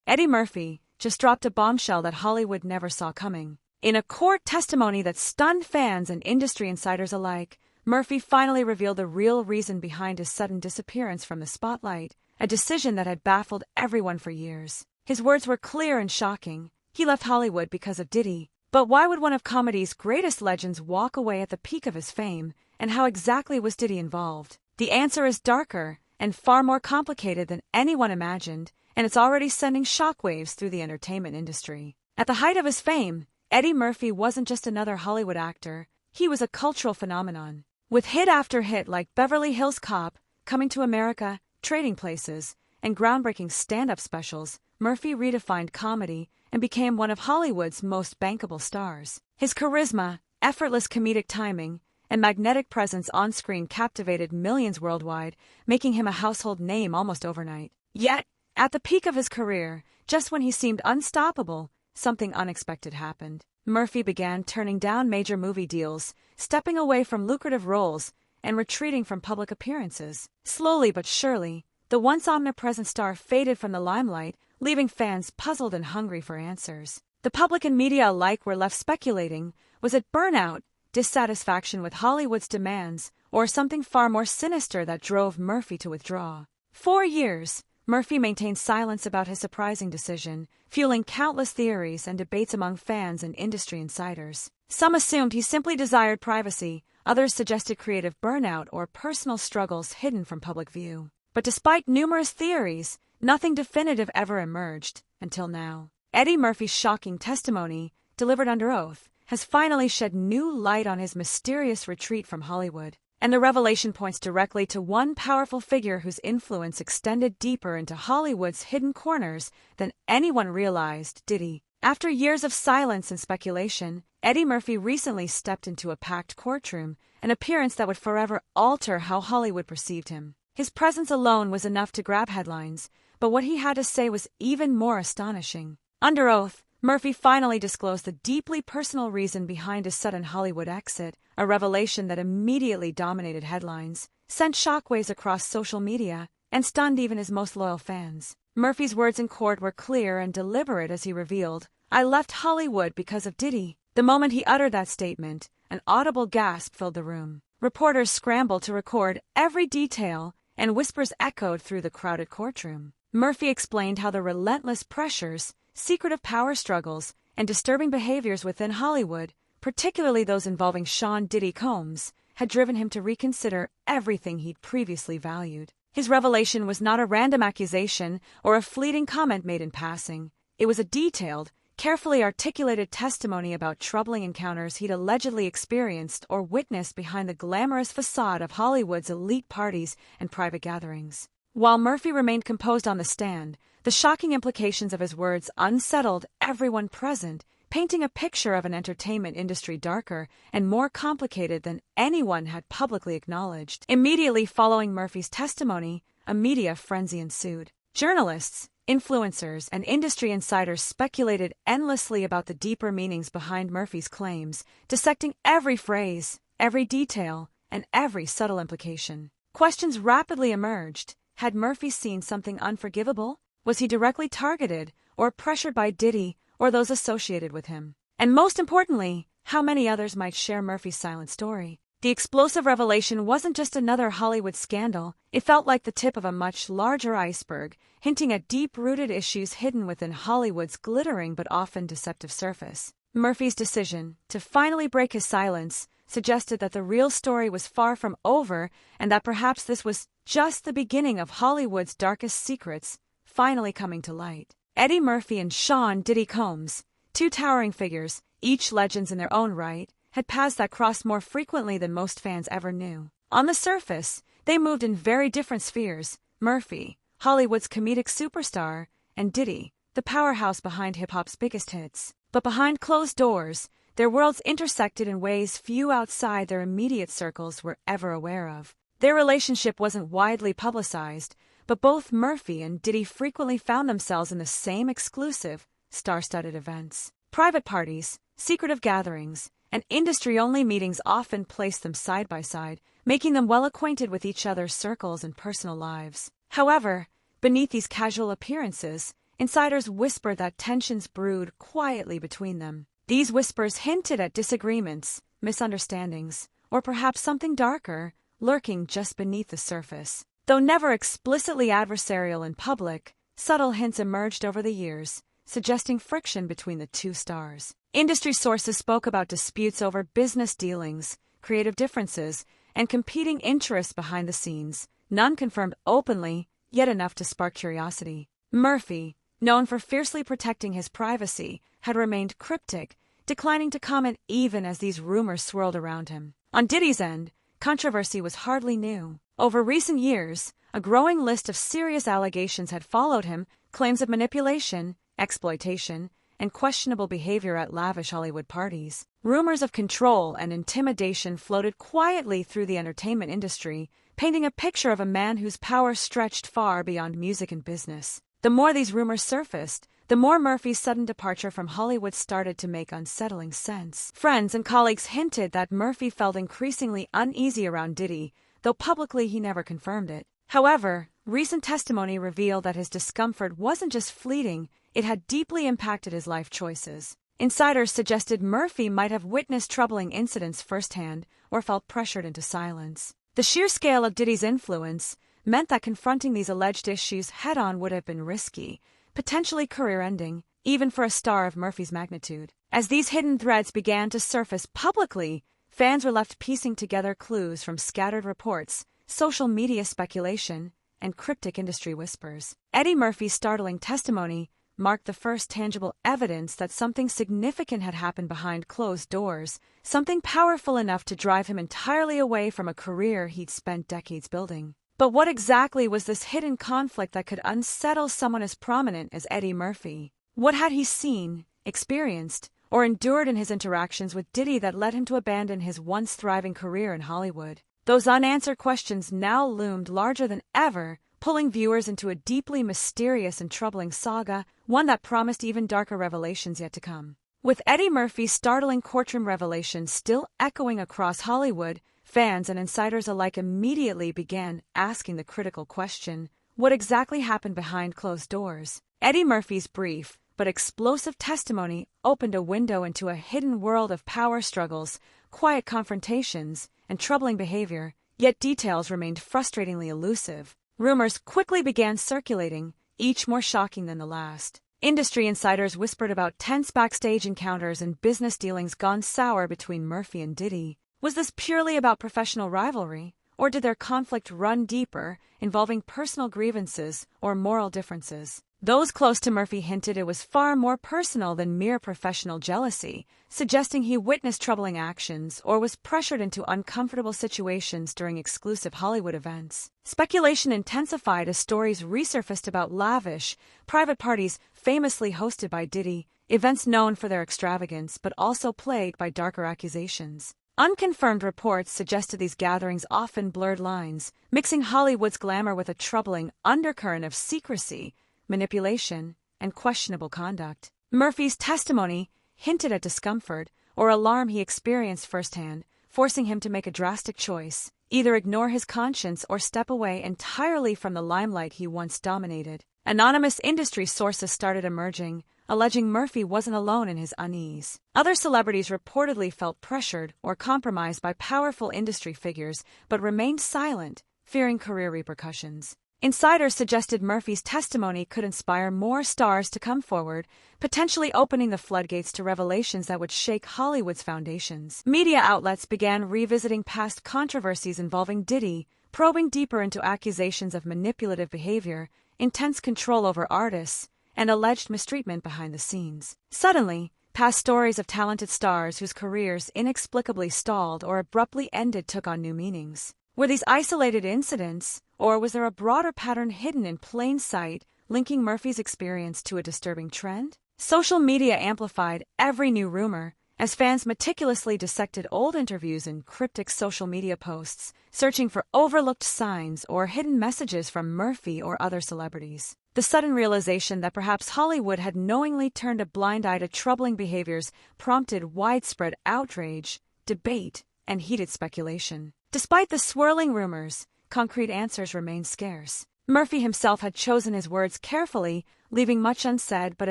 Eddie Murphy just dropped a bombshell that Hollywood never saw coming. In a court testimony that stunned fans and industry insiders alike, Murphy finally revealed the real reason behind his sudden disappearance from the spotlight, a decision that had baffled everyone for years. His words were clear and shocking. He left Hollywood because of Diddy. But why would one of comedy's greatest legends walk away at the peak of his fame, and how exactly was Diddy involved? The answer is darker and far more complicated than anyone imagined, and it's already sending shockwaves through the entertainment industry. At the height of his fame, Eddie Murphy wasn't just another Hollywood actor, he was a cultural phenomenon. With hit after hit like Beverly Hills Cop, Coming to America, Trading Places, and groundbreaking stand-up specials, Murphy redefined comedy and became one of Hollywood's most bankable stars. His charisma, effortless comedic timing, and magnetic presence on-screen captivated millions worldwide, making him a household name almost overnight. Yet, at the peak of his career, just when he seemed unstoppable, something unexpected happened. Murphy began turning down major movie deals, stepping away from lucrative roles, and retreating from public appearances. Slowly but surely, the once omnipresent star faded from the limelight, leaving fans puzzled and hungry for answers. The public and media alike were left speculating, was it burnout, dissatisfaction with Hollywood's demands, or something far more sinister that drove Murphy to withdraw? 4 years, Murphy maintained silence about his surprising decision, fueling countless theories and debates among fans and industry insiders. Some assumed he simply desired privacy, others suggested creative burnout or personal struggles hidden from public view. But despite numerous theories, nothing definitive ever emerged, until now. Eddie Murphy's shocking testimony, delivered under oath, has finally shed new light on his mysterious retreat from Hollywood. And the revelation points directly to one powerful figure whose influence extended deeper into Hollywood's hidden corners than anyone realized: Diddy. After years of silence and speculation, Eddie Murphy recently stepped into a packed courtroom, an appearance that would forever alter how Hollywood perceived him. His presence alone was enough to grab headlines, but what he had to say was even more astonishing. Under oath, Murphy finally disclosed the deeply personal reason behind his sudden Hollywood exit, a revelation that immediately dominated headlines, sent shockwaves across social media, and stunned even his most loyal fans. Murphy's words in court were clear and deliberate as he revealed, "I left Hollywood because of Diddy." The moment he uttered that statement, an audible gasp filled the room. Reporters scrambled to record every detail, and whispers echoed through the crowded courtroom. Murphy explained how the relentless pressures, secretive power struggles, and disturbing behaviors within Hollywood, particularly those involving Sean "Diddy" Combs, had driven him to reconsider everything he'd previously valued. His revelation was not a random accusation or a fleeting comment made in passing. It was a detailed, carefully articulated testimony about troubling encounters he'd allegedly experienced or witnessed behind the glamorous facade of Hollywood's elite parties and private gatherings. While Murphy remained composed on the stand, the shocking implications of his words unsettled everyone present, painting a picture of an entertainment industry darker and more complicated than anyone had publicly acknowledged. Immediately following Murphy's testimony, a media frenzy ensued. Journalists, influencers, and industry insiders speculated endlessly about the deeper meanings behind Murphy's claims, dissecting every phrase, every detail, and every subtle implication. Questions rapidly emerged. Had Murphy seen something unforgivable? Was he directly targeted or pressured by Diddy or those associated with him? And most importantly, how many others might share Murphy's silent story? The explosive revelation wasn't just another Hollywood scandal. It felt like the tip of a much larger iceberg, hinting at deep-rooted issues hidden within Hollywood's glittering but often deceptive surface. Murphy's decision to finally break his silence suggested that the real story was far from over and that perhaps this was just the beginning of Hollywood's darkest secrets finally coming to light. Eddie Murphy and Sean "Diddy" Combs, two towering figures, each legends in their own right, had paths that crossed more frequently than most fans ever knew. On the surface, they moved in very different spheres: Murphy, Hollywood's comedic superstar, and Diddy, the powerhouse behind hip-hop's biggest hits. But behind closed doors, their worlds intersected in ways few outside their immediate circles were ever aware of. Their relationship wasn't widely publicized, but both Murphy and Diddy frequently found themselves in the same exclusive, star-studded events. Private parties, secretive gatherings, and industry-only meetings often placed them side by side, making them well acquainted with each other's circles and personal lives. However, beneath these casual appearances, insiders whispered that tensions brewed quietly between them. These whispers hinted at disagreements, misunderstandings, or perhaps something darker, lurking just beneath the surface. Though never explicitly adversarial in public, subtle hints emerged over the years, suggesting friction between the two stars. Industry sources spoke about disputes over business dealings, creative differences, and competing interests behind the scenes, none confirmed openly, yet enough to spark curiosity. Murphy, known for fiercely protecting his privacy, had remained cryptic, declining to comment even as these rumors swirled around him. On Diddy's end, controversy was hardly new. Over recent years, a growing list of serious allegations had followed him, claims of manipulation, exploitation, and questionable behavior at lavish Hollywood parties. Rumors of control and intimidation floated quietly through the entertainment industry, painting a picture of a man whose power stretched far beyond music and business. The more these rumors surfaced, the more Murphy's sudden departure from Hollywood started to make unsettling sense. Friends and colleagues hinted that Murphy felt increasingly uneasy around Diddy, though publicly he never confirmed it. However, recent testimony revealed that his discomfort wasn't just fleeting, it had deeply impacted his life choices. Insiders suggested Murphy might have witnessed troubling incidents firsthand or felt pressured into silence. The sheer scale of Diddy's influence meant that confronting these alleged issues head-on would have been risky, potentially career-ending, even for a star of Murphy's magnitude. As these hidden threads began to surface publicly, fans were left piecing together clues from scattered reports, social media speculation, and cryptic industry whispers. Eddie Murphy's startling testimony marked the first tangible evidence that something significant had happened behind closed doors, something powerful enough to drive him entirely away from a career he'd spent decades building. But what exactly was this hidden conflict that could unsettle someone as prominent as Eddie Murphy? What had he seen, experienced, or endured in his interactions with Diddy that led him to abandon his once thriving career in Hollywood? Those unanswered questions now loomed larger than ever, pulling viewers into a deeply mysterious and troubling saga, one that promised even darker revelations yet to come. With Eddie Murphy's startling courtroom revelations still echoing across Hollywood, fans and insiders alike immediately began asking the critical question, what exactly happened behind closed doors? Eddie Murphy's brief but explosive testimony opened a window into a hidden world of power struggles, quiet confrontations, and troubling behavior, yet details remained frustratingly elusive. Rumors quickly began circulating, each more shocking than the last. Industry insiders whispered about tense backstage encounters and business dealings gone sour between Murphy and Diddy. Was this purely about professional rivalry, or did their conflict run deeper, involving personal grievances or moral differences? Those close to Murphy hinted it was far more personal than mere professional jealousy, suggesting he witnessed troubling actions or was pressured into uncomfortable situations during exclusive Hollywood events. Speculation intensified as stories resurfaced about lavish, private parties famously hosted by Diddy, events known for their extravagance but also plagued by darker accusations. Unconfirmed reports suggested these gatherings often blurred lines, mixing Hollywood's glamour with a troubling undercurrent of secrecy, manipulation, and questionable conduct. Murphy's testimony hinted at discomfort or alarm he experienced firsthand, forcing him to make a drastic choice, either ignore his conscience or step away entirely from the limelight he once dominated. Anonymous industry sources started emerging, alleging Murphy wasn't alone in his unease. Other celebrities reportedly felt pressured or compromised by powerful industry figures but remained silent, fearing career repercussions. Insiders suggested Murphy's testimony could inspire more stars to come forward, potentially opening the floodgates to revelations that would shake Hollywood's foundations. Media outlets began revisiting past controversies involving Diddy, probing deeper into accusations of manipulative behavior, intense control over artists, and alleged mistreatment behind the scenes. Suddenly, past stories of talented stars whose careers inexplicably stalled or abruptly ended took on new meanings. Were these isolated incidents, or was there a broader pattern hidden in plain sight, linking Murphy's experience to a disturbing trend? Social media amplified every new rumor, as fans meticulously dissected old interviews and cryptic social media posts, searching for overlooked signs or hidden messages from Murphy or other celebrities. The sudden realization that perhaps Hollywood had knowingly turned a blind eye to troubling behaviors prompted widespread outrage, debate, and heated speculation. Despite the swirling rumors, concrete answers remained scarce. Murphy himself had chosen his words carefully, leaving much unsaid but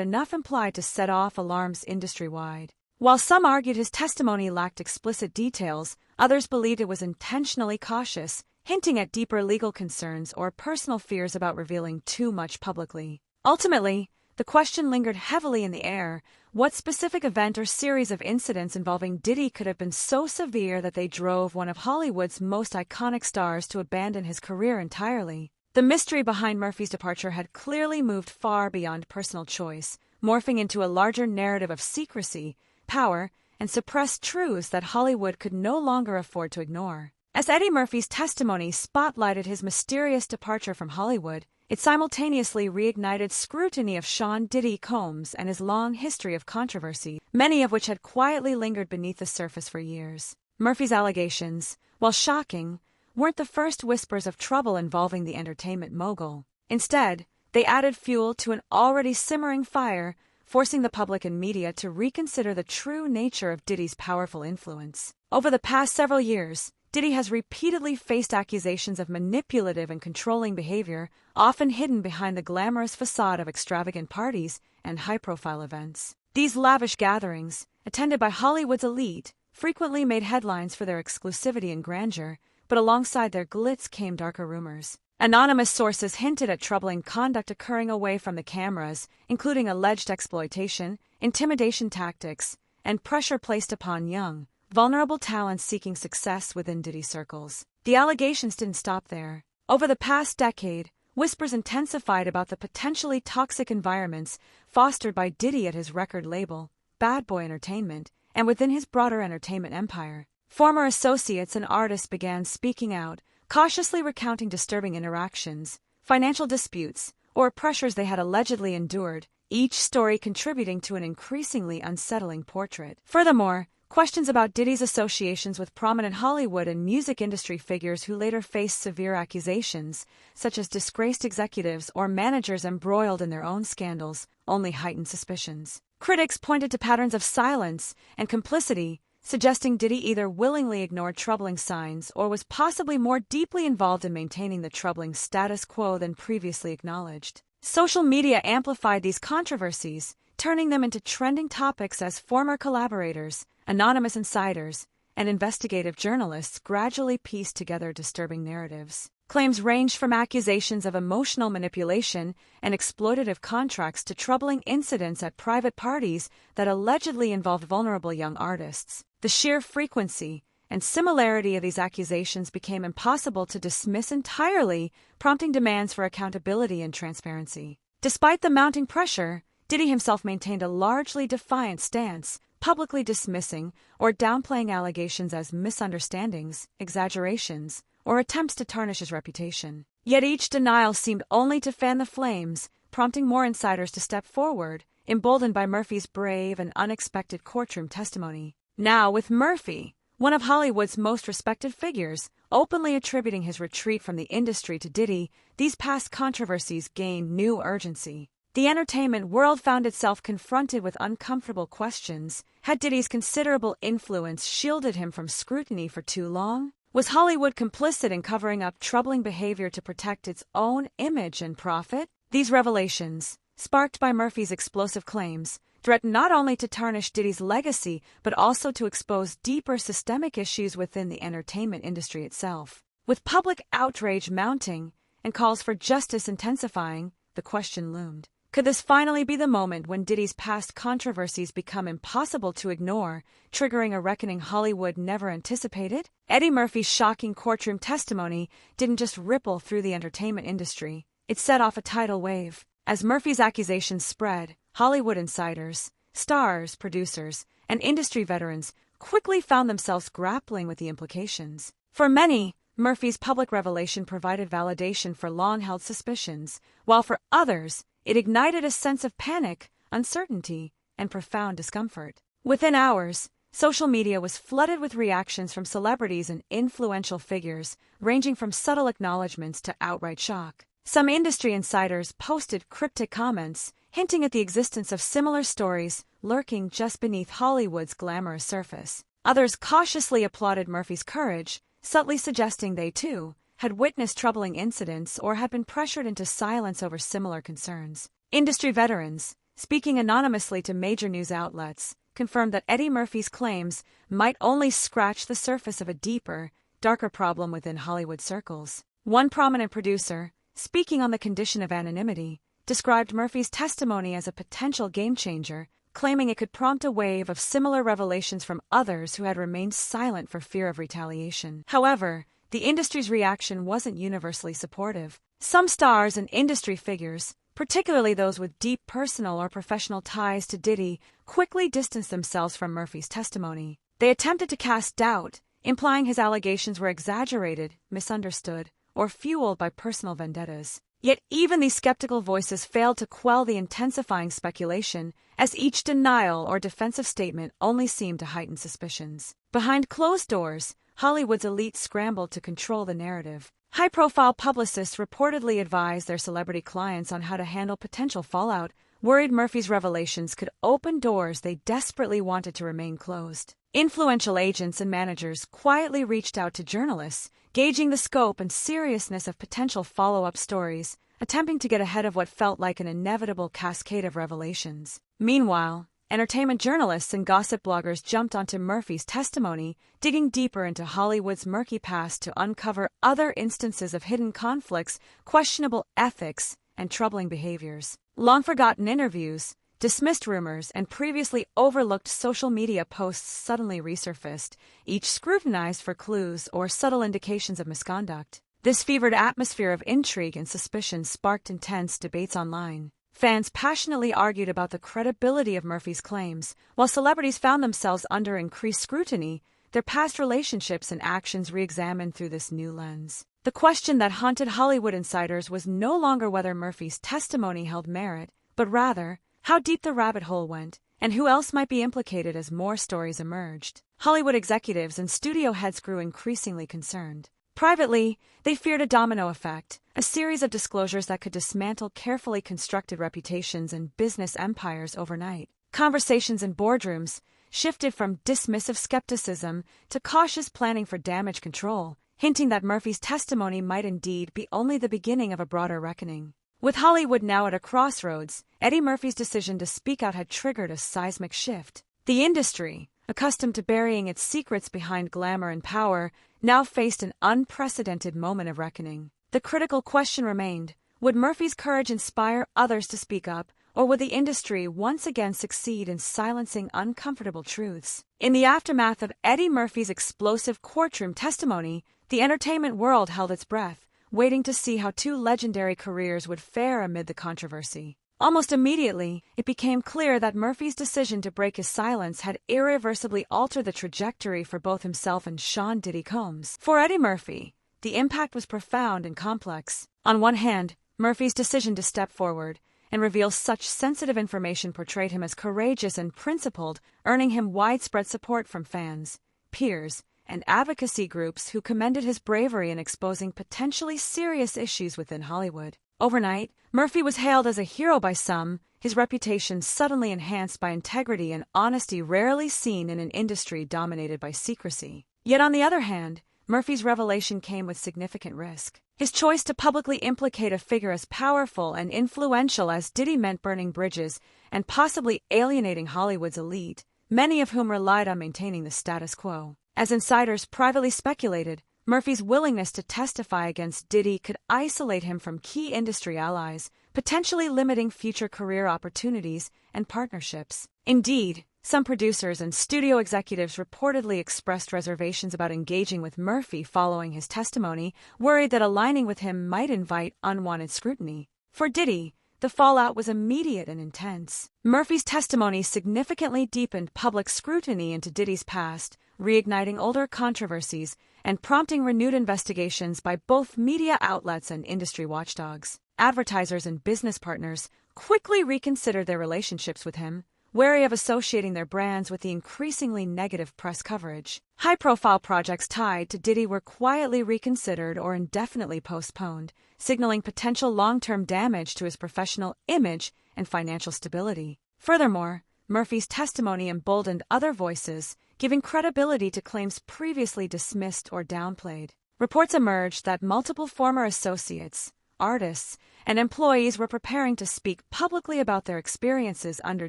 enough implied to set off alarms industry-wide. While some argued his testimony lacked explicit details, others believed it was intentionally cautious, hinting at deeper legal concerns or personal fears about revealing too much publicly. Ultimately, the question lingered heavily in the air: what specific event or series of incidents involving Diddy could have been so severe that they drove one of Hollywood's most iconic stars to abandon his career entirely? The mystery behind Murphy's departure had clearly moved far beyond personal choice, morphing into a larger narrative of secrecy, power, and suppressed truths that Hollywood could no longer afford to ignore. As Eddie Murphy's testimony spotlighted his mysterious departure from Hollywood, it simultaneously reignited scrutiny of Sean Diddy Combs and his long history of controversy, many of which had quietly lingered beneath the surface for years. Murphy's allegations, while shocking, weren't the first whispers of trouble involving the entertainment mogul. Instead, they added fuel to an already simmering fire, forcing the public and media to reconsider the true nature of Diddy's powerful influence. Over the past several years, Diddy has repeatedly faced accusations of manipulative and controlling behavior, often hidden behind the glamorous facade of extravagant parties and high-profile events. These lavish gatherings, attended by Hollywood's elite, frequently made headlines for their exclusivity and grandeur, but alongside their glitz came darker rumors. Anonymous sources hinted at troubling conduct occurring away from the cameras, including alleged exploitation, intimidation tactics, and pressure placed upon young, vulnerable talents seeking success within Diddy circles. The allegations didn't stop there. Over the past decade, whispers intensified about the potentially toxic environments fostered by Diddy at his record label, Bad Boy Entertainment, and within his broader entertainment empire. Former associates and artists began speaking out, cautiously recounting disturbing interactions, financial disputes, or pressures they had allegedly endured, each story contributing to an increasingly unsettling portrait. Furthermore, questions about Diddy's associations with prominent Hollywood and music industry figures who later faced severe accusations, such as disgraced executives or managers embroiled in their own scandals, only heightened suspicions. Critics pointed to patterns of silence and complicity, suggesting Diddy either willingly ignored troubling signs or was possibly more deeply involved in maintaining the troubling status quo than previously acknowledged. Social media amplified these controversies, turning them into trending topics as former collaborators, anonymous insiders, and investigative journalists gradually pieced together disturbing narratives. Claims ranged from accusations of emotional manipulation and exploitative contracts to troubling incidents at private parties that allegedly involved vulnerable young artists. The sheer frequency and similarity of these accusations became impossible to dismiss entirely, prompting demands for accountability and transparency. Despite the mounting pressure, Diddy himself maintained a largely defiant stance, publicly dismissing or downplaying allegations as misunderstandings, exaggerations, or attempts to tarnish his reputation. Yet each denial seemed only to fan the flames, prompting more insiders to step forward, emboldened by Murphy's brave and unexpected courtroom testimony. Now, with Murphy, one of Hollywood's most respected figures, openly attributing his retreat from the industry to Diddy, these past controversies gained new urgency. The entertainment world found itself confronted with uncomfortable questions. Had Diddy's considerable influence shielded him from scrutiny for too long? Was Hollywood complicit in covering up troubling behavior to protect its own image and profit? These revelations, sparked by Murphy's explosive claims, threatened not only to tarnish Diddy's legacy but also to expose deeper systemic issues within the entertainment industry itself. With public outrage mounting and calls for justice intensifying, the question loomed. Could this finally be the moment when Diddy's past controversies become impossible to ignore, triggering a reckoning Hollywood never anticipated? Eddie Murphy's shocking courtroom testimony didn't just ripple through the entertainment industry. It set off a tidal wave. As Murphy's accusations spread, Hollywood insiders, stars, producers, and industry veterans quickly found themselves grappling with the implications. For many, Murphy's public revelation provided validation for long-held suspicions, while for others, it ignited a sense of panic, uncertainty, and profound discomfort. Within hours, social media was flooded with reactions from celebrities and influential figures, ranging from subtle acknowledgments to outright shock. Some industry insiders posted cryptic comments, hinting at the existence of similar stories lurking just beneath Hollywood's glamorous surface. Others cautiously applauded Murphy's courage, subtly suggesting they, too, had witnessed troubling incidents or had been pressured into silence over similar concerns. Industry veterans, speaking anonymously to major news outlets, confirmed that Eddie Murphy's claims might only scratch the surface of a deeper, darker problem within Hollywood circles. One prominent producer, speaking on the condition of anonymity, described Murphy's testimony as a potential game-changer, claiming it could prompt a wave of similar revelations from others who had remained silent for fear of retaliation. However, the industry's reaction wasn't universally supportive. Some stars and industry figures, particularly those with deep personal or professional ties to Diddy, quickly distanced themselves from Murphy's testimony. They attempted to cast doubt, implying his allegations were exaggerated, misunderstood, or fueled by personal vendettas. Yet even these skeptical voices failed to quell the intensifying speculation, as each denial or defensive statement only seemed to heighten suspicions. Behind closed doors, Hollywood's elite scrambled to control the narrative. High-profile publicists reportedly advised their celebrity clients on how to handle potential fallout, worried Murphy's revelations could open doors they desperately wanted to remain closed. Influential agents and managers quietly reached out to journalists, gauging the scope and seriousness of potential follow-up stories, attempting to get ahead of what felt like an inevitable cascade of revelations. Meanwhile, entertainment journalists and gossip bloggers jumped onto Murphy's testimony, digging deeper into Hollywood's murky past to uncover other instances of hidden conflicts, questionable ethics, and troubling behaviors. Long-forgotten interviews, dismissed rumors, and previously overlooked social media posts suddenly resurfaced, each scrutinized for clues or subtle indications of misconduct. This fevered atmosphere of intrigue and suspicion sparked intense debates online. Fans passionately argued about the credibility of Murphy's claims, while celebrities found themselves under increased scrutiny, their past relationships and actions re-examined through this new lens. The question that haunted Hollywood insiders was no longer whether Murphy's testimony held merit, but rather, how deep the rabbit hole went, and who else might be implicated as more stories emerged. Hollywood executives and studio heads grew increasingly concerned. Privately, they feared a domino effect, a series of disclosures that could dismantle carefully constructed reputations and business empires overnight. Conversations in boardrooms shifted from dismissive skepticism to cautious planning for damage control, hinting that Murphy's testimony might indeed be only the beginning of a broader reckoning. With Hollywood now at a crossroads, Eddie Murphy's decision to speak out had triggered a seismic shift. The industry, accustomed to burying its secrets behind glamour and power, now faced an unprecedented moment of reckoning. The critical question remained, would Murphy's courage inspire others to speak up, or would the industry once again succeed in silencing uncomfortable truths? In the aftermath of Eddie Murphy's explosive courtroom testimony, the entertainment world held its breath, waiting to see how two legendary careers would fare amid the controversy. Almost immediately, it became clear that Murphy's decision to break his silence had irreversibly altered the trajectory for both himself and Sean Diddy Combs. For Eddie Murphy, the impact was profound and complex. On one hand, Murphy's decision to step forward and reveal such sensitive information portrayed him as courageous and principled, earning him widespread support from fans, peers, and advocacy groups who commended his bravery in exposing potentially serious issues within Hollywood. Overnight, Murphy was hailed as a hero by some, his reputation suddenly enhanced by integrity and honesty rarely seen in an industry dominated by secrecy. Yet on the other hand, Murphy's revelation came with significant risk. His choice to publicly implicate a figure as powerful and influential as Diddy meant burning bridges and possibly alienating Hollywood's elite, many of whom relied on maintaining the status quo. As insiders privately speculated, Murphy's willingness to testify against Diddy could isolate him from key industry allies, potentially limiting future career opportunities and partnerships. Indeed, some producers and studio executives reportedly expressed reservations about engaging with Murphy following his testimony, worried that aligning with him might invite unwanted scrutiny. For Diddy, the fallout was immediate and intense. Murphy's testimony significantly deepened public scrutiny into Diddy's past, reigniting older controversies and prompting renewed investigations by both media outlets and industry watchdogs. Advertisers and business partners quickly reconsidered their relationships with him, wary of associating their brands with the increasingly negative press coverage. High-profile projects tied to Diddy were quietly reconsidered or indefinitely postponed, signaling potential long-term damage to his professional image and financial stability. Furthermore, Murphy's testimony emboldened other voices, giving credibility to claims previously dismissed or downplayed. reports emerged that multiple former associates, artists, and employees were preparing to speak publicly about their experiences under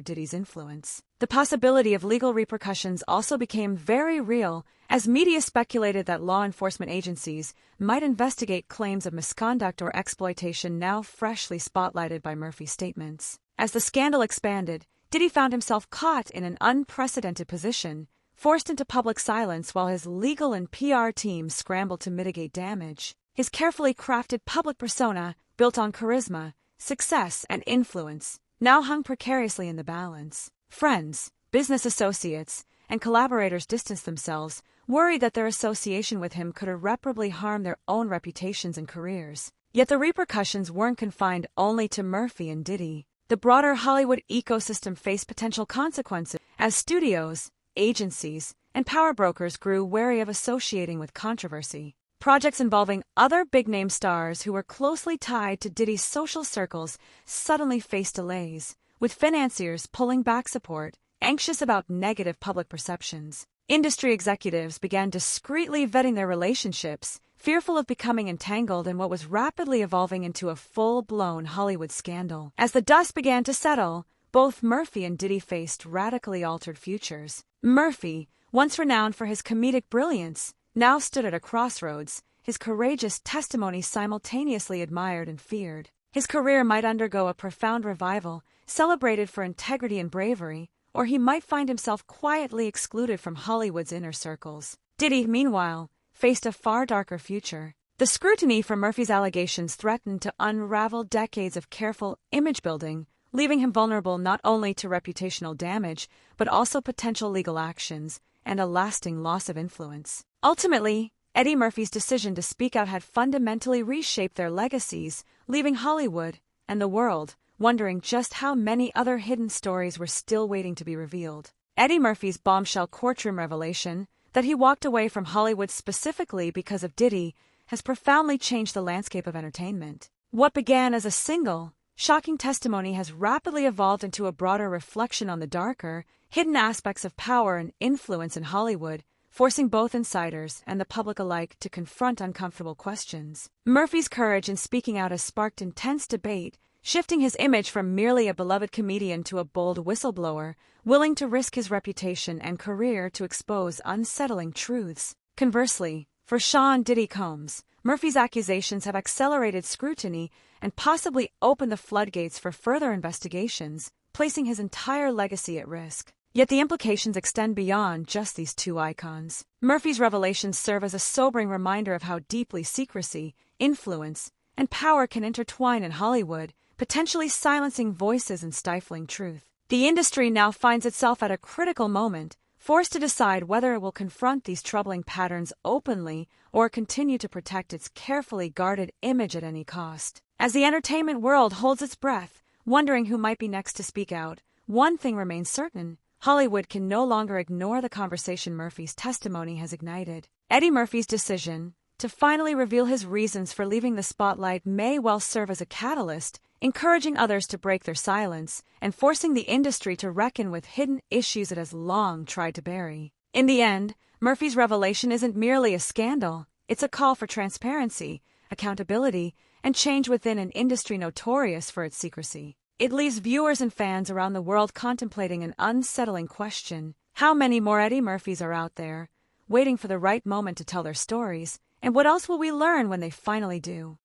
Diddy's influence. The possibility of legal repercussions also became very real as media speculated that law enforcement agencies might investigate claims of misconduct or exploitation now freshly spotlighted by Murphy's statements. As the scandal expanded, Diddy found himself caught in an unprecedented position, forced into public silence while his legal and PR teams scrambled to mitigate damage. His carefully crafted public persona, built on charisma, success, and influence, now hung precariously in the balance. Friends, business associates, and collaborators distanced themselves, worried that their association with him could irreparably harm their own reputations and careers. Yet the repercussions weren't confined only to Murphy and Diddy. The broader Hollywood ecosystem faced potential consequences as studios, agencies, and power brokers grew wary of associating with controversy. Projects involving other big-name stars who were closely tied to Diddy's social circles suddenly faced delays, with financiers pulling back support, anxious about negative public perceptions. Industry executives began discreetly vetting their relationships, fearful of becoming entangled in what was rapidly evolving into a full-blown Hollywood scandal. As the dust began to settle, both Murphy and Diddy faced radically altered futures. Murphy, once renowned for his comedic brilliance, now stood at a crossroads, his courageous testimony simultaneously admired and feared. His career might undergo a profound revival, celebrated for integrity and bravery, or he might find himself quietly excluded from Hollywood's inner circles. Diddy, meanwhile, faced a far darker future. The scrutiny from Murphy's allegations threatened to unravel decades of careful image building, leaving him vulnerable not only to reputational damage, but also potential legal actions and a lasting loss of influence. Ultimately, Eddie Murphy's decision to speak out had fundamentally reshaped their legacies, leaving Hollywood and the world wondering just how many other hidden stories were still waiting to be revealed. Eddie Murphy's bombshell courtroom revelation, that he walked away from Hollywood specifically because of Diddy, has profoundly changed the landscape of entertainment. What began as a single, shocking testimony has rapidly evolved into a broader reflection on the darker, hidden aspects of power and influence in Hollywood, forcing both insiders and the public alike to confront uncomfortable questions. Murphy's courage in speaking out has sparked intense debate, shifting his image from merely a beloved comedian to a bold whistleblower, willing to risk his reputation and career to expose unsettling truths. Conversely, for Sean Diddy Combs, Murphy's accusations have accelerated scrutiny and possibly opened the floodgates for further investigations, placing his entire legacy at risk. Yet the implications extend beyond just these two icons. Murphy's revelations serve as a sobering reminder of how deeply secrecy, influence, and power can intertwine in Hollywood, potentially silencing voices and stifling truth. The industry now finds itself at a critical moment, forced to decide whether it will confront these troubling patterns openly or continue to protect its carefully guarded image at any cost. As the entertainment world holds its breath, wondering who might be next to speak out, one thing remains certain: Hollywood can no longer ignore the conversation Murphy's testimony has ignited. Eddie Murphy's decision to finally reveal his reasons for leaving the spotlight may well serve as a catalyst, encouraging others to break their silence and forcing the industry to reckon with hidden issues it has long tried to bury. In the end, Murphy's revelation isn't merely a scandal, it's a call for transparency, accountability, and change within an industry notorious for its secrecy. It leaves viewers and fans around the world contemplating an unsettling question: how many more Eddie Murphys are out there, waiting for the right moment to tell their stories, and what else will we learn when they finally do?